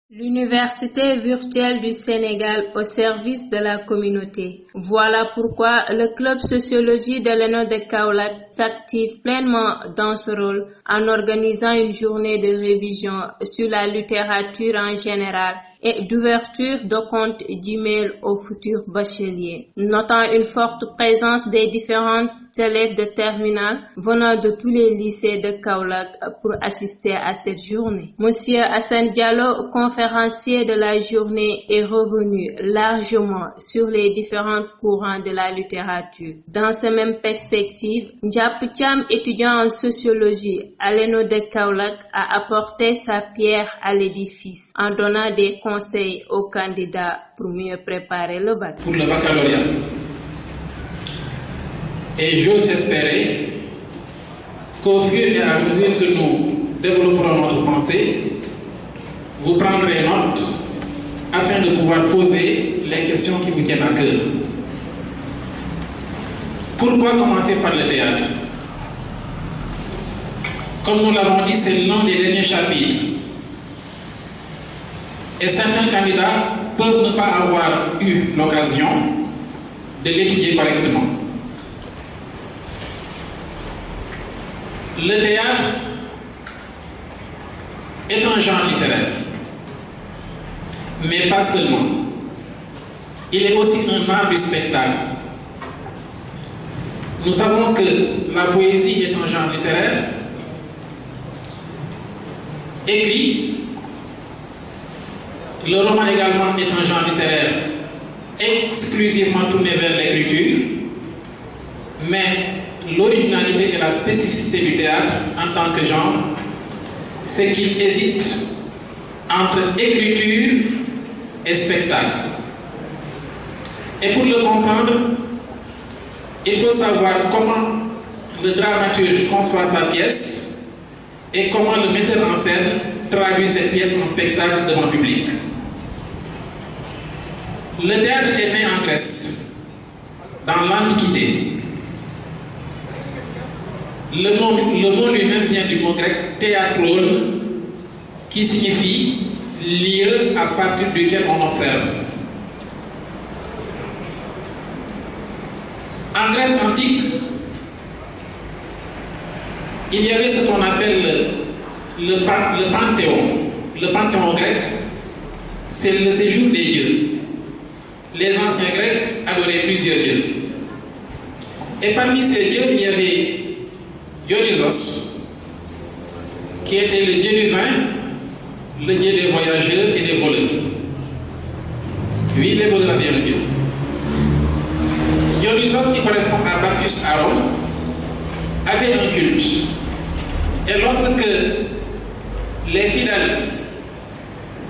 L'Université virtuelle du Sénégal au service de la communauté. Voilà pourquoi le club sociologie de l'ENO de Kaolack s'active pleinement dans ce rôle en organisant une journée de révision sur la littérature en général et d'ouverture de compte d'email aux futurs bacheliers, notant une forte présence des différents élèves de terminale venant de tous les lycées de Kaolack pour assister à cette journée. Monsieur Hassan Diallo, conférencier de la journée, est revenu largement sur les différents courants de la littérature. Dans cette même perspective, Ndiap Thiam, étudiant en sociologie à l'ENO de Kaolack, a apporté sa pierre à l'édifice en donnant des conseils aux candidats pour mieux préparer le bac. Pour le baccalauréat. Et j'ose espérer qu'au fur et à mesure que nous développerons notre pensée, vous prendrez note afin de pouvoir poser les questions qui vous tiennent à cœur. Pourquoi commencer par le théâtre? Comme nous l'avons dit, c'est l'un des derniers chapitres. Et certains candidats peuvent ne pas avoir eu l'occasion de l'étudier correctement. Le théâtre est un genre littéraire, mais pas seulement. Il est aussi un art du spectacle. Nous savons que la poésie est un genre littéraire écrit. Le roman également est un genre littéraire exclusivement tourné vers l'écriture, mais l'originalité et la spécificité du théâtre en tant que genre, c'est qu'il hésite entre écriture et spectacle. Et pour le comprendre, il faut savoir comment le dramaturge conçoit sa pièce et comment le metteur en scène traduit cette pièce en spectacle devant le public. Le théâtre est né en Grèce, dans l'Antiquité. Le mot lui-même vient du mot grec théatrone, qui signifie lieu à partir duquel on observe. En Grèce antique, il y avait ce qu'on appelle le panthéon. Le panthéon grec, c'est le séjour des dieux. Les anciens Grecs adoraient plusieurs dieux. Et parmi ces dieux, il y avait Dionysos, qui était le dieu du vin, le dieu des voyageurs et des voleurs. Lui, il est voleur bien le dieu. Dionysos, qui correspond à Bacchus à Rome, avait un culte. Et lorsque les fidèles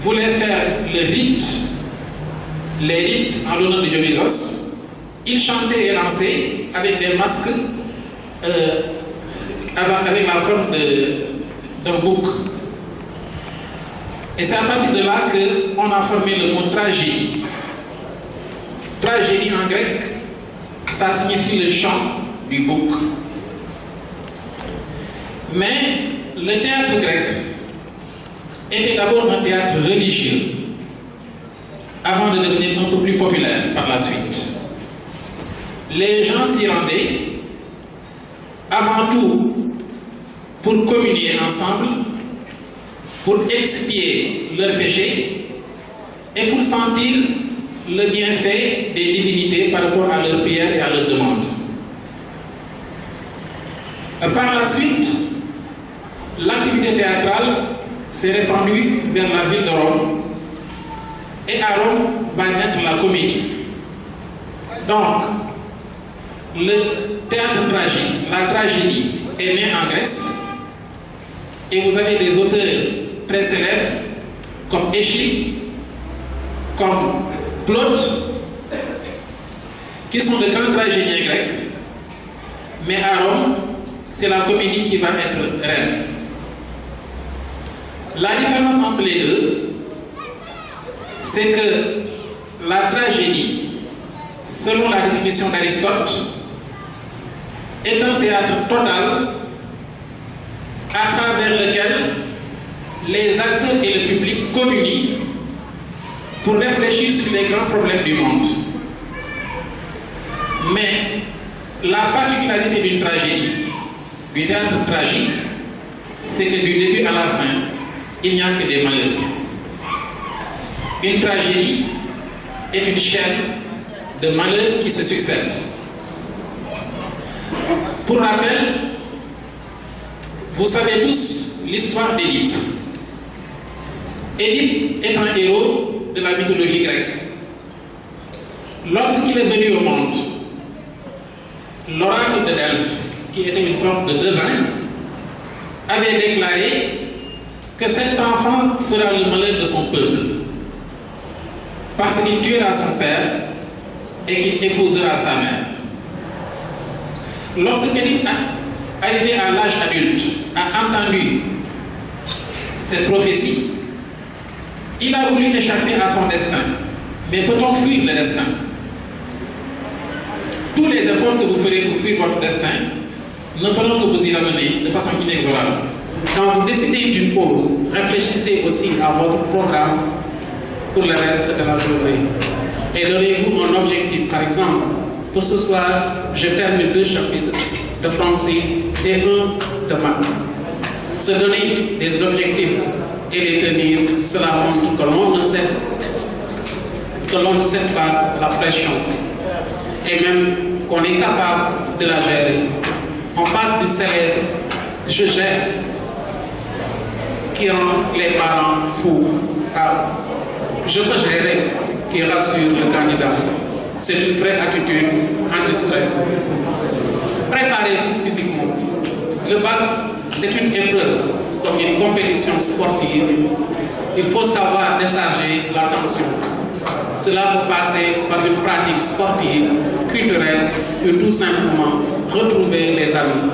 voulaient faire les rites en l'honneur de Dionysos, ils chantaient et dansaient avec des masques avec la forme d'un bouc. Et c'est à partir de là qu'on a formé le mot tragédie. Tragédie en grec, ça signifie le chant du bouc. Mais le théâtre grec était d'abord un théâtre religieux, avant de devenir un peu plus populaire par la suite. Les gens s'y rendaient avant tout pour communier ensemble, pour expier leurs péchés et pour sentir le bienfait des divinités par rapport à leurs prières et à leurs demandes. Par la suite, l'activité théâtrale s'est répandue vers la ville de Rome, et à Rome va naître la comédie. Donc, le théâtre tragique, la tragédie, est née en Grèce, et vous avez des auteurs très célèbres comme Échille, comme Plaute, qui sont de grands tragédiens grecs, mais à Rome, c'est la comédie qui va être reine. La différence entre les deux, c'est que la tragédie, selon la définition d'Aristote, est un théâtre total à travers lequel les acteurs et le public communient pour réfléchir sur les grands problèmes du monde. Mais la particularité d'une tragédie, du théâtre tragique, c'est que du début à la fin, il n'y a que des malheurs. Une tragédie est une chaîne de malheurs qui se succèdent. Pour rappel, vous savez tous l'histoire d'Édipe. Édipe est un héros de la mythologie grecque. Lorsqu'il est venu au monde, l'oracle de Delphes, qui était une sorte de devin, avait déclaré que cet enfant fera le malheur de son peuple, parce qu'il tuera son père et qu'il épousera sa mère. Lorsqu'Édipe, arrivé à l'âge adulte, a entendu cette prophétie, il a voulu échapper à son destin. Mais peut-on fuir le destin? Tous les efforts que vous ferez pour fuir votre destin ne feront que vous y ramener de façon inexorable. Quand vous décidez d'une pause, réfléchissez aussi à votre programme pour le reste de la journée. Et donnez-vous un objectif. Par exemple, pour ce soir, je termine 2 chapitres de français et 1 de maths. Se donner des objectifs et les tenir, cela montre que l'on ne sait pas la pression et même qu'on est capable de la gérer. On passe du célèbre « je gère » qui rend les parents fous à « je peux gérer » qui rassure le candidat. C'est une vraie attitude anti-stress. Préparez-vous physiquement. Le bac, c'est une épreuve, comme une compétition sportive. Il faut savoir décharger la tension. Cela peut passer par une pratique sportive, culturelle, ou tout simplement retrouver les amis.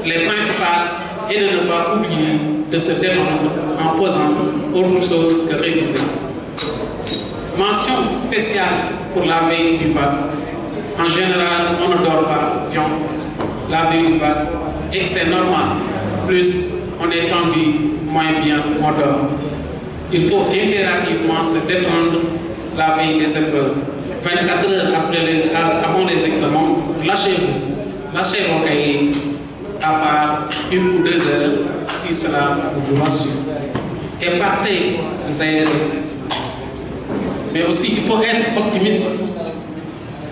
Les principales est de ne pas oublier de se détendre en faisant autre chose que réviser. Mention spéciale pour la veille du bac. En général, on ne dort pas bien la veille du bac et c'est normal. Plus on est tendu, moins bien on dort. Il faut impérativement se détendre la veille des épreuves. 24 heures avant les examens, lâchez vos cahiers, à part 1 ou 2 heures, si cela vous rassure. Et partez, vous aérez. Mais aussi, il faut être optimiste.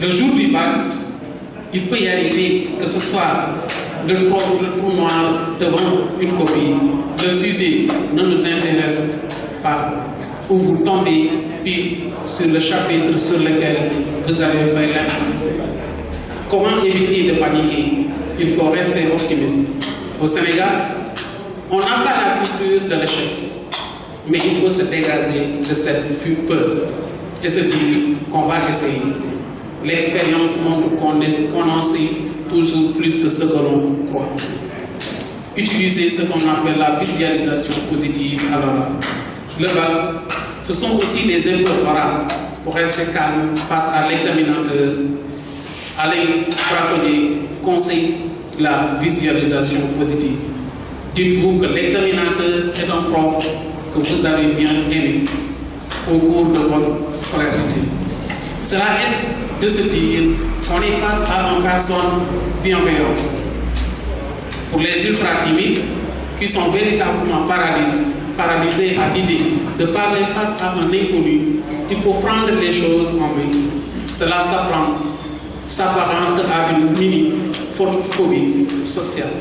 Le jour du bac, il peut y arriver que ce soit le trou noir devant une copie. Le sujet ne nous intéresse pas. Ou vous tombez puis sur le chapitre sur lequel vous avez fait l'impasse. Comment éviter de paniquer? Il faut rester optimiste. Au Sénégal, on n'a pas la culture de l'échec, mais il faut se dégager de cette peur et se dire qu'on va essayer. L'expérience montre qu'on en sait toujours plus que ce que l'on croit. Utilisez ce qu'on appelle la visualisation positive à l'oral. Le bac, ce sont aussi des épreuves orales pour rester calme face à l'examinateur. Allez braconner, conseille la visualisation positive. Dites-vous que l'examinateur est un prof que vous avez bien aimé au cours de votre scolarité. Cela est de se dire qu'on est face à une personne bienveillante. Pour les ultra-timides qui sont véritablement paralysés à l'idée de parler face à un inconnu, il faut prendre les choses en main. Cela s'apparente à une mini-phobie sociale.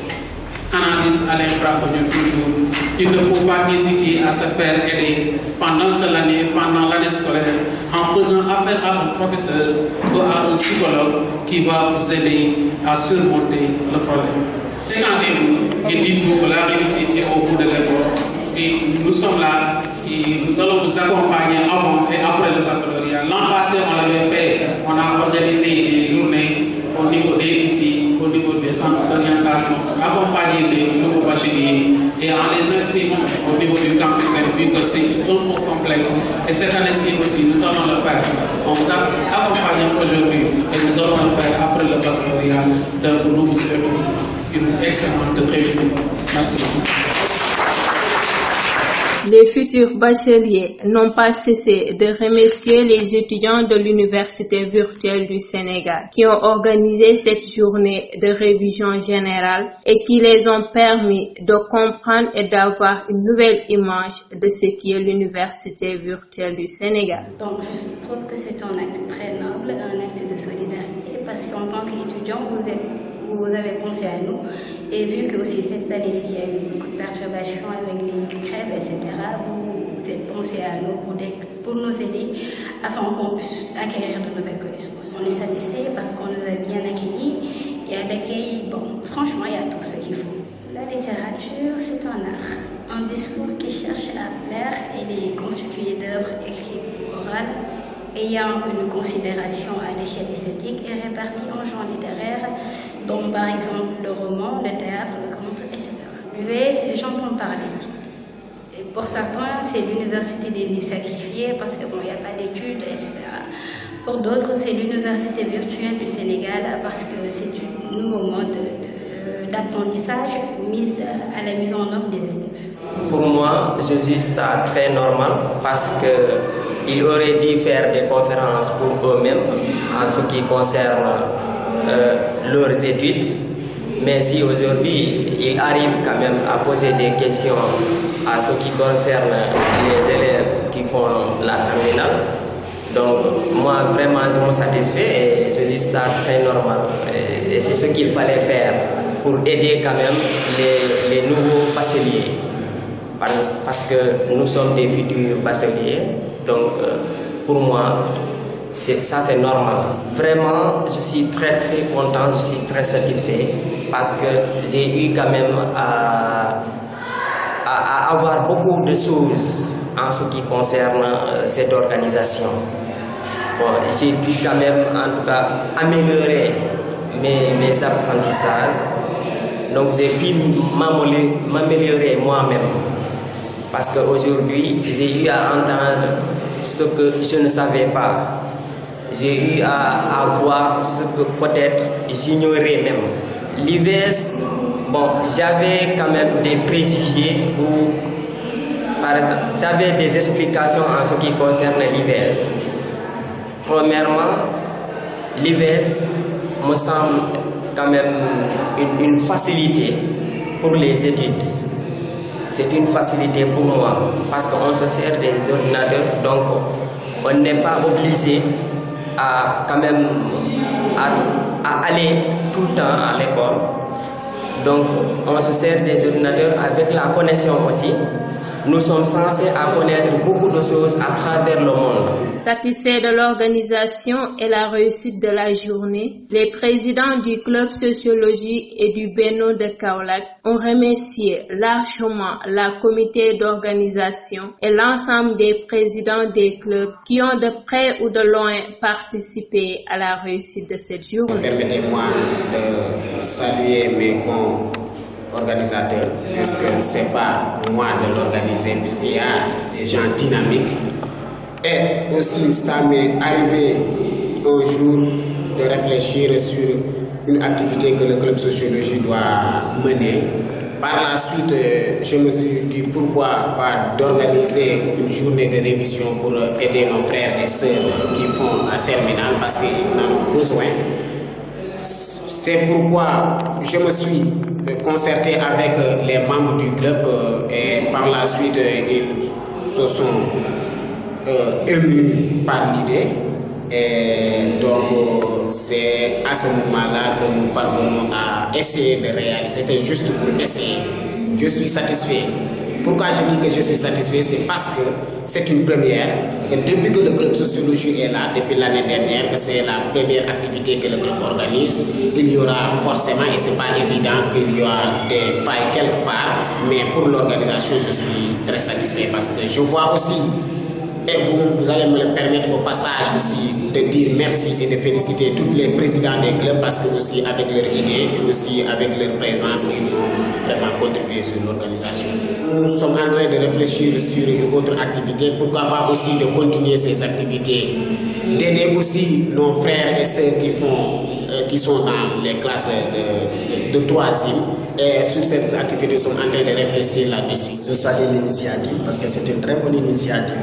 Analyse Alain Braconnier toujours. Il ne faut pas hésiter à se faire aider pendant l'année scolaire en faisant appel à un professeur ou à un psychologue qui va vous aider à surmonter le problème. Détendez-vous et dites-vous que la réussite est au bout de l'effort. Et nous sommes là et nous allons vous accompagner avant et après le baccalauréat. L'an passé, on l'avait fait. On a organisé des journées au niveau des lycées, au niveau des centres d'orientation, accompagner les nouveaux bacheliers et en les inscrivant au niveau du campus, vu que c'est un peu complexe. Et cette année-ci aussi, nous allons le faire. On vous accompagne aujourd'hui et nous allons le faire après le baccalauréat. Donc nous vous souhaitons une excellente réussite. Merci beaucoup. Les futurs bacheliers n'ont pas cessé de remercier les étudiants de l'Université virtuelle du Sénégal qui ont organisé cette journée de révision générale et qui les ont permis de comprendre et d'avoir une nouvelle image de ce qui est l'Université virtuelle du Sénégal. Donc je trouve que c'est un acte très noble, un acte de solidarité parce qu'en tant qu'étudiant, vous avez pensé à nous et vu que aussi cette année-ci il y a eu beaucoup de perturbations avec les grèves, etc., vous êtes pensé à nous pour nous aider afin qu'on puisse acquérir de nouvelles connaissances. On est satisfait parce qu'on nous a bien accueillis et à l'accueil, bon, franchement, il y a tout ce qu'il faut. La littérature, c'est un art, un discours qui cherche à plaire et est constitué d'œuvres écrites ou orales ayant une considération à l'échelle esthétique et répartie en genres littéraires, dont par exemple le roman, le théâtre, le conte, etc. L'UVS, j'entends parler. Et pour certains, c'est l'université des vies sacrifiées parce qu'il n'y a pas d'études, etc. Pour d'autres, c'est l'université virtuelle du Sénégal parce que c'est un nouveau mode d'apprentissage mise à la mise en œuvre des élèves. Pour moi, je juge ça très normal parce qu'ils auraient dû faire des conférences pour eux-mêmes en ce qui concerne leurs études. Mais si aujourd'hui, ils arrivent quand même à poser des questions à ce qui concerne les élèves qui font la terminale, donc moi vraiment je me satisfais et je juge ça très normal. Et c'est ce qu'il fallait faire pour aider quand même les nouveaux bacheliers. Parce que nous sommes des futurs bacheliers, donc pour moi, ça c'est normal. Vraiment, je suis très content, je suis très satisfait parce que j'ai eu quand même à avoir beaucoup de choses en ce qui concerne cette organisation. Bon, j'ai pu quand même en tout cas améliorer mes apprentissages. Donc j'ai pu m'améliorer moi-même. Parce qu'aujourd'hui, j'ai eu à entendre ce que je ne savais pas. J'ai eu à voir ce que peut-être j'ignorais même. L'UVS, bon, j'avais quand même des préjugés ou, par exemple, j'avais des explications en ce qui concerne l'UVS. Premièrement, l'UVS me semble quand même une facilité pour les études. C'est une facilité pour moi parce qu'on se sert des ordinateurs, donc on n'est pas obligé à quand même à aller tout le temps à l'école. Donc on se sert des ordinateurs avec la connexion aussi. Nous sommes censés à connaître beaucoup de choses à travers le monde. Satisfaits de l'organisation et la réussite de la journée, les présidents du club sociologie et du Benno de Kaolack ont remercié largement la comité d'organisation et l'ensemble des présidents des clubs qui ont de près ou de loin participé à la réussite de cette journée. Permettez-moi de saluer mes organisateurs, puisque ce n'est pas moi de l'organiser, puisqu'il y a des gens dynamiques. Et aussi, ça m'est arrivé un jour de réfléchir sur une activité que le club sociologie doit mener. Par la suite, je me suis dit pourquoi pas d'organiser une journée de révision pour aider nos frères et sœurs qui font la terminale parce qu'ils en ont besoin. C'est pourquoi je me suis concerté avec les membres du club et par la suite ils se sont émus par l'idée et donc c'est à ce moment-là que nous parvenons à essayer de réaliser. C'était juste pour essayer. Je suis satisfait. Pourquoi je dis que je suis satisfait? C'est parce que c'est une première et que depuis que le club sociologie est là, depuis l'année dernière, que c'est la première activité que le club organise, il y aura forcément, et c'est pas évident qu'il y aura des failles quelque part, mais pour l'organisation, je suis très satisfait parce que je vois aussi, et vous allez me le permettre au passage aussi de dire merci et de féliciter tous les présidents des clubs parce que aussi avec leur idée et aussi avec leur présence, ils ont vraiment contribué sur l'organisation. Nous sommes en train de réfléchir sur une autre activité, pourquoi pas aussi de continuer ces activités, d'aider aussi nos frères et sœurs qui font qui sont dans les classes de 3e et sur cette activité, nous sommes en train de réfléchir là-dessus. Je salue l'initiative parce que c'est une très bonne initiative.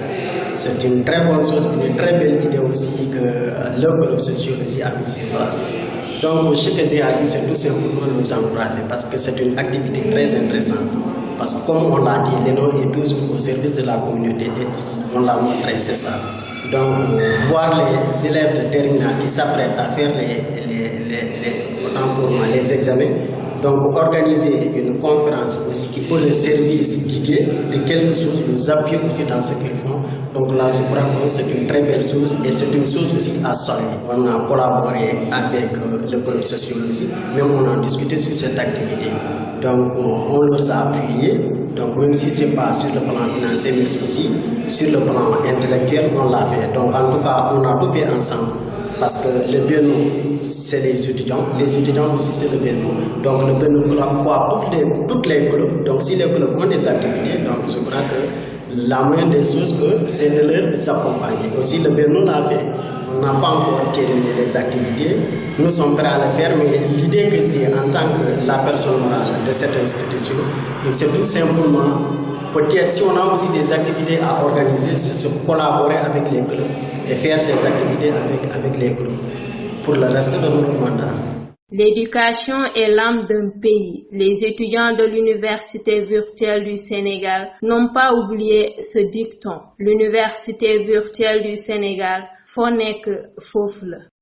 C'est une très bonne chose, une très belle idée aussi que le club sociologie a mis sur place. Donc, ce que j'ai à dire, c'est tout simplement nous encourager parce que c'est une activité très intéressante. Parce que comme on l'a dit, l'ENO est toujours au service de la communauté et on l'a montré, c'est ça. Donc, voir les élèves de terminale qui s'apprêtent à faire les examens, donc organiser une conférence aussi qui peut les servir d'idées de quelque chose, les appuyer aussi dans ce qu'ils font. Donc là, je crois que c'est une très belle chose et c'est une chose aussi à saluer. On a collaboré avec le club sociologie, même on a discuté sur cette activité. Donc on leur a appuyé, donc même si ce n'est pas sur le plan financier, mais aussi sur le plan intellectuel, on l'a fait. Donc en tout cas, on a tout fait ensemble. Parce que le BNO, c'est les étudiants aussi c'est le BNO. Donc le BNO club coiffe toutes les clubs. Donc si les clubs ont des activités, donc je crois que la moindre des choses, c'est de les accompagner. Aussi le BNO l'a fait. On n'a pas encore terminé les activités. Nous sommes prêts à le faire, mais l'idée que j'ai en tant que la personne morale de cette institution, c'est tout simplement, peut-être si on a aussi des activités à organiser, c'est se collaborer avec les clubs et faire ces activités avec les clubs pour le reste de notre mandat. L'éducation est l'âme d'un pays. Les étudiants de l'Université virtuelle du Sénégal n'ont pas oublié ce dicton. L'Université virtuelle du Sénégal, fo nek fofu la.